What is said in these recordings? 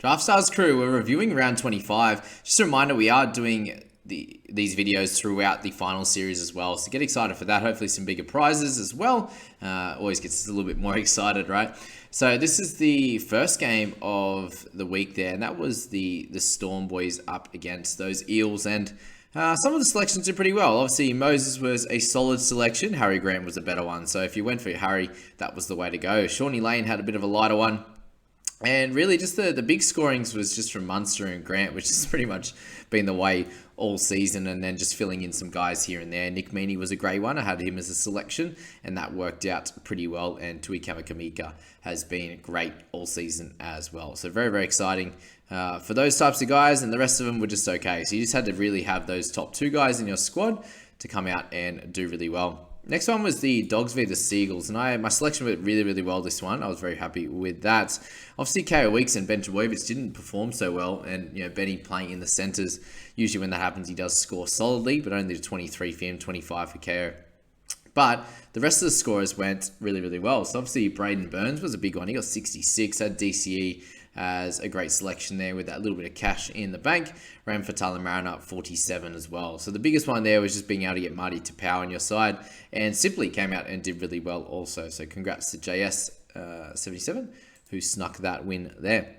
Draftstars crew, we're reviewing round 25. Just a reminder, we are doing these videos throughout the final series as well. So get excited for that. Hopefully some bigger prizes as well. Always gets us a little bit more excited, right? So this is the first game of the week there. And that was the Storm boys up against those Eels. And some of the selections did pretty well. Obviously, Moses was a solid selection. Harry Grant was a better one. So if you went for Harry, that was the way to go. Shawnee Lane had a bit of a lighter one. And really, just the big scorings was just from Munster and Grant, which has pretty much been the way all season, and then just filling in some guys here and there. Nick Meaney was a great one. I had him as a selection, and that worked out pretty well. And Tui Kamakamika has been great all season as well. So very, very exciting for those types of guys, and the rest of them were just okay. So you just had to really have those top two guys in your squad to come out and do really well. Next one was the Dogs v the Seagulls, and my selection went really, really well this one. I was very happy with that. Obviously, KO Weeks and Ben Trbojevic didn't perform so well, and Benny playing in the centres. Usually when that happens, he does score solidly, but only 23 for him, 25 for KO. But the rest of the scorers went really, really well. So obviously, Braden Burns was a big one. He got 66, had DCE as a great selection there with that little bit of cash in the bank. Ram Fatal and Marin up 47 as well. So the biggest one there was just being able to get Marty to power on your side, and Simply came out and did really well also. So congrats to JS77 who snuck that win there.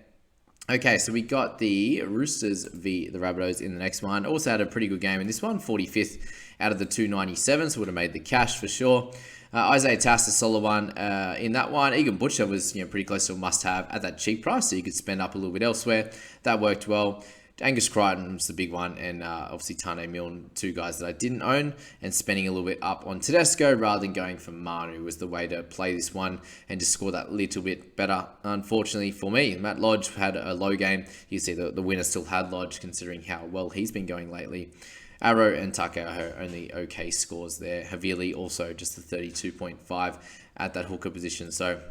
Okay, so we got the Roosters v the Rabbitohs in the next one. Also had a pretty good game in this one, 45th out of the 297, so would have made the cash for sure. Isaiah Tass, a solid one in that one. Egan Butcher was pretty close to a must-have at that cheap price, so you could spend up a little bit elsewhere. That worked well. Angus Crichton was the big one, and obviously Tane Milne, two guys that I didn't own, and spending a little bit up on Tedesco rather than going for Manu was the way to play this one and just score that little bit better. Unfortunately for me, Matt Lodge had a low game. You see the winner still had Lodge, considering how well he's been going lately. Arrow and Takeo only okay scores there. Havili also just the 32.5 at that hooker position. So a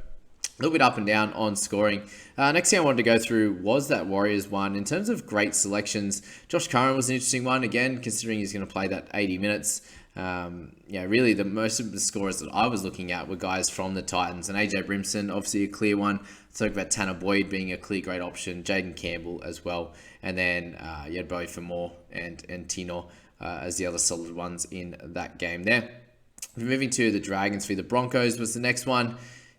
little bit up and down on scoring. Next thing I wanted to go through was that Warriors one. In terms of great selections, Josh Curran was an interesting one, again, considering he's going to play that 80 minutes. Really the most of the scorers that I was looking at were guys from the Titans, and AJ Brimson, obviously a clear one. Talk about Tanner Boyd being a clear great option, Jaden Campbell as well, and then you had Bowie for more and Tino as the other solid ones in that game there. Moving to the Dragons v the Broncos was the next one.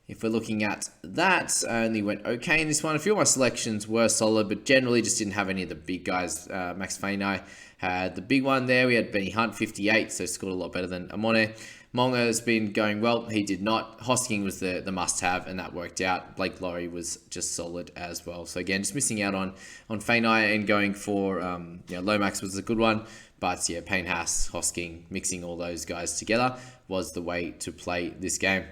If we're looking at that, I only went okay in this one. A few of my selections were solid, but generally just didn't have any of the big guys. Max Fainai had the big one there. We had Benny Hunt, 58, so scored a lot better than Amone. Monga has been going well. He did not. Hosking was the must-have, and that worked out. Blake Laurie was just solid as well. So again, just missing out on Fainai and going for Lomax was a good one. But yeah, Payne Haas, Hosking, mixing all those guys together was the way to play this game.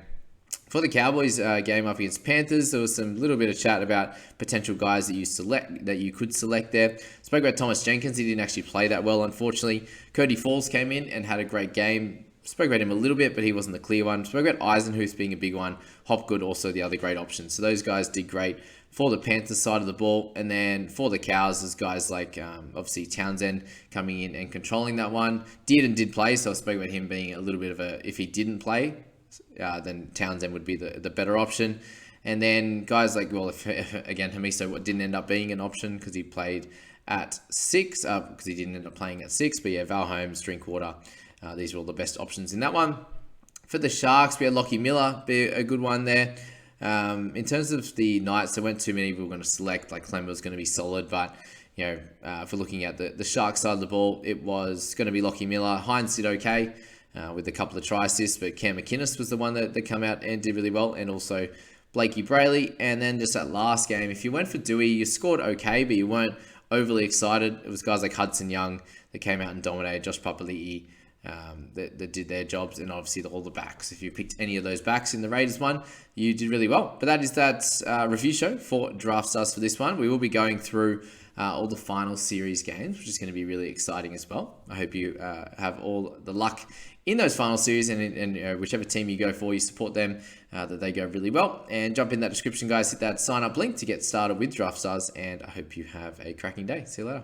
For the Cowboys game up against Panthers, there was some little bit of chat about potential guys that you could select there. Spoke about Thomas Jenkins. He didn't actually play that well, unfortunately. Cody Falls came in and had a great game. Spoke about him a little bit, but he wasn't the clear one. Spoke about Eisenhuth being a big one. Hopgood also the other great option. So those guys did great for the Panthers side of the ball. And then for the Cows, there's guys like obviously Townsend coming in and controlling that one. Dearden did play, so I spoke about him being a little bit of a, if he didn't play, then Townsend would be the better option. And then guys like, well, if again, Hamiso didn't end up being an option because he played at 6, because he didn't end up playing at 6. But yeah, Val Holmes, Drinkwater, these were all the best options in that one. For the Sharks, we had Lockie Miller, be a good one there. In terms of the Knights, there weren't too many we were going to select. Like Clem was going to be solid, but if we're looking at the Sharks side of the ball, it was going to be Lockie Miller. Hines did okay. With a couple of try assists, but Cam McInnes was the one that came out and did really well, and also Blakey Brayley. And then just that last game, if you went for Dewey, you scored okay, but you weren't overly excited. It was guys like Hudson Young that came out and dominated, Josh Papali'i that did their jobs, and obviously all the backs. If you picked any of those backs in the Raiders one, you did really well. But that is that review show for Draftstars for this one. We will be going through all the final series games, which is going to be really exciting as well. I hope you have all the luck in those final series, and whichever team you go for, you support them, that they go really well. And jump in that description, guys. Hit that sign up link to get started with Draftstars, and I hope you have a cracking day. See you later.